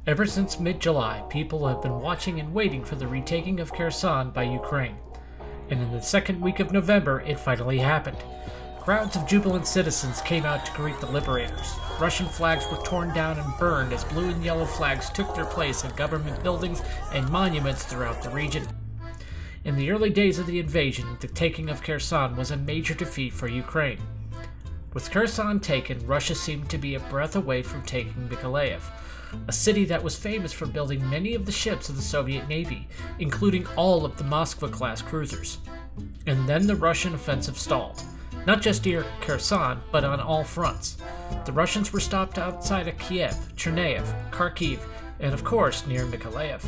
Ever since mid-July, people have been watching and waiting for the retaking of Kherson by Ukraine. And in the second week of November, it finally happened. Crowds of jubilant citizens came out to greet the liberators. Russian flags were torn down and burned as blue and yellow flags took their place in government buildings and monuments throughout the region. In the early days of the invasion, the taking of Kherson was a major defeat for Ukraine. With Kherson taken, Russia seemed to be a breath away from taking Mykolaiv, a city that was famous for building many of the ships of the Soviet Navy, including all of the Moskva-class cruisers. And then the Russian offensive stalled, not just near Kherson, but on all fronts. The Russians were stopped outside of Kiev, Chernihiv, Kharkiv, and of course near Mykolaiv.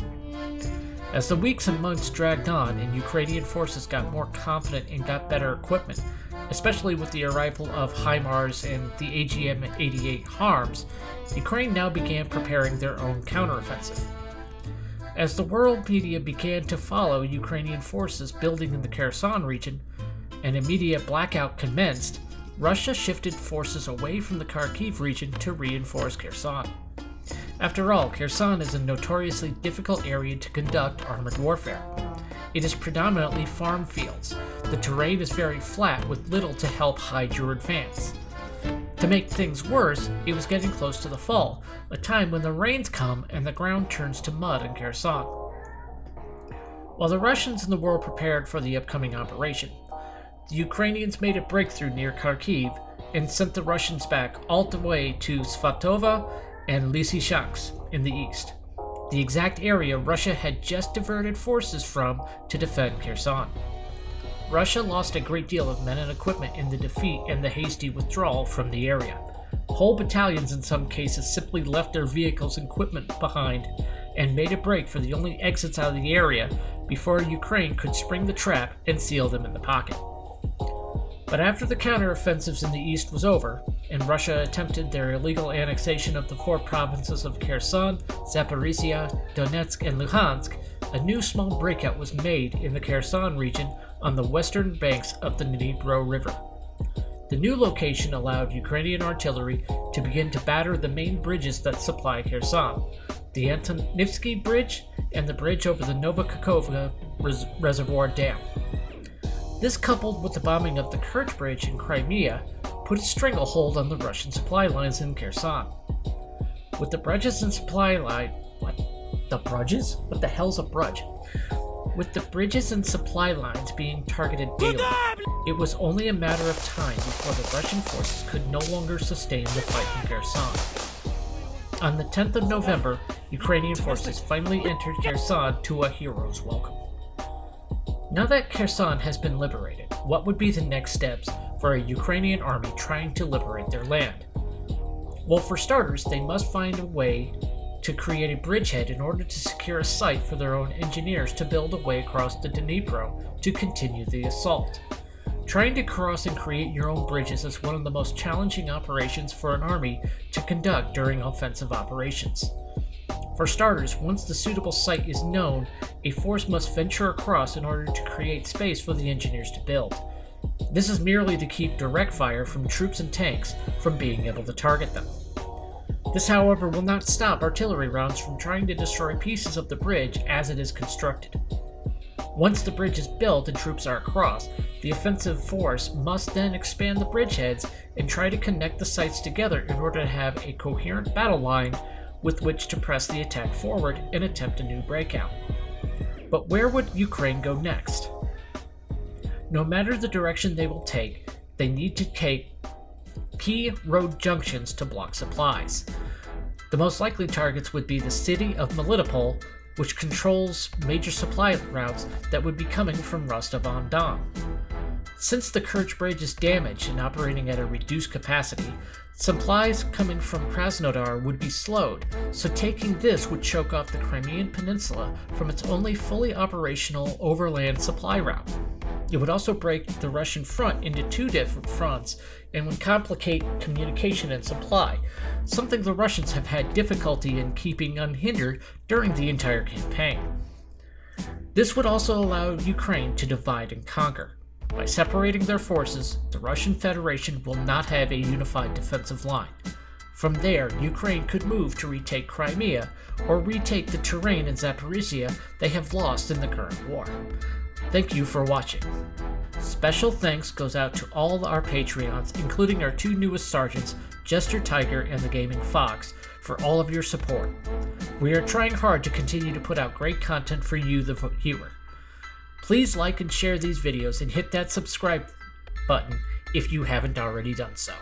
As the weeks and months dragged on and Ukrainian forces got more confident and got better equipment, especially with the arrival of HIMARS and the AGM-88 HARMS, Ukraine now began preparing their own counteroffensive. As the world media began to follow Ukrainian forces building in the Kherson region, an immediate blackout commenced. Russia shifted forces away from the Kharkiv region to reinforce Kherson. After all, Kherson is a notoriously difficult area to conduct armored warfare. It is predominantly farm fields. The terrain is very flat with little to help hide your advance. To make things worse, it was getting close to the fall, a time when the rains come and the ground turns to mud in Kherson. While the Russians and the world prepared for the upcoming operation, the Ukrainians made a breakthrough near Kharkiv and sent the Russians back all the way to Svatova and Lysychansk in the east, the exact area Russia had just diverted forces from to defend Kherson. Russia lost a great deal of men and equipment in the defeat and the hasty withdrawal from the area. Whole battalions in some cases simply left their vehicles and equipment behind and made a break for the only exits out of the area before Ukraine could spring the trap and seal them in the pocket. But after the counteroffensives in the east was over, and Russia attempted their illegal annexation of the four provinces of Kherson, Zaporizhia, Donetsk, and Luhansk, a new small breakout was made in the Kherson region on the western banks of the Dnipro River. The new location allowed Ukrainian artillery to begin to batter the main bridges that supply Kherson, the Antonivsky Bridge and the bridge over the Novokakhovka Reservoir Dam. This, coupled with the bombing of the Kerch Bridge in Crimea, put a stranglehold on the Russian supply lines in Kherson. With the bridges and supply line... What? The bridges? What the hell's a bridge? With the bridges and supply lines being targeted daily, it was only a matter of time before the Russian forces could no longer sustain the fight in Kherson. On the 10th of November, Ukrainian forces finally entered Kherson to a hero's welcome. Now that Kherson has been liberated, what would be the next steps for a Ukrainian army trying to liberate their land? Well, for starters, they must find a way to create a bridgehead in order to secure a site for their own engineers to build a way across the Dnipro to continue the assault. Trying to cross and create your own bridges is one of the most challenging operations for an army to conduct during offensive operations. For starters, once the suitable site is known, a force must venture across in order to create space for the engineers to build. This is merely to keep direct fire from troops and tanks from being able to target them. This, however, will not stop artillery rounds from trying to destroy pieces of the bridge as it is constructed. Once the bridge is built and troops are across, the offensive force must then expand the bridgeheads and try to connect the sites together in order to have a coherent battle line with which to press the attack forward and attempt a new breakout. But where would Ukraine go next? No matter the direction they will take, they need to take key road junctions to block supplies. The most likely targets would be the city of Melitopol, which controls major supply routes that would be coming from Rostov-on. Since the Kerch Bridge is damaged and operating at a reduced capacity, supplies coming from Krasnodar would be slowed, so taking this would choke off the Crimean Peninsula from its only fully operational overland supply route. It would also break the Russian front into two different fronts and would complicate communication and supply, something the Russians have had difficulty in keeping unhindered during the entire campaign. This would also allow Ukraine to divide and conquer. By separating their forces, the Russian Federation will not have a unified defensive line. From there, Ukraine could move to retake Crimea or retake the terrain in Zaporizhia they have lost in the current war. Thank you for watching. Special thanks goes out to all our Patreons, including our 2 newest sergeants, Jester Tiger and the Gaming Fox, for all of your support. We are trying hard to continue to put out great content for you, the viewer. Please like and share these videos and hit that subscribe button if you haven't already done so.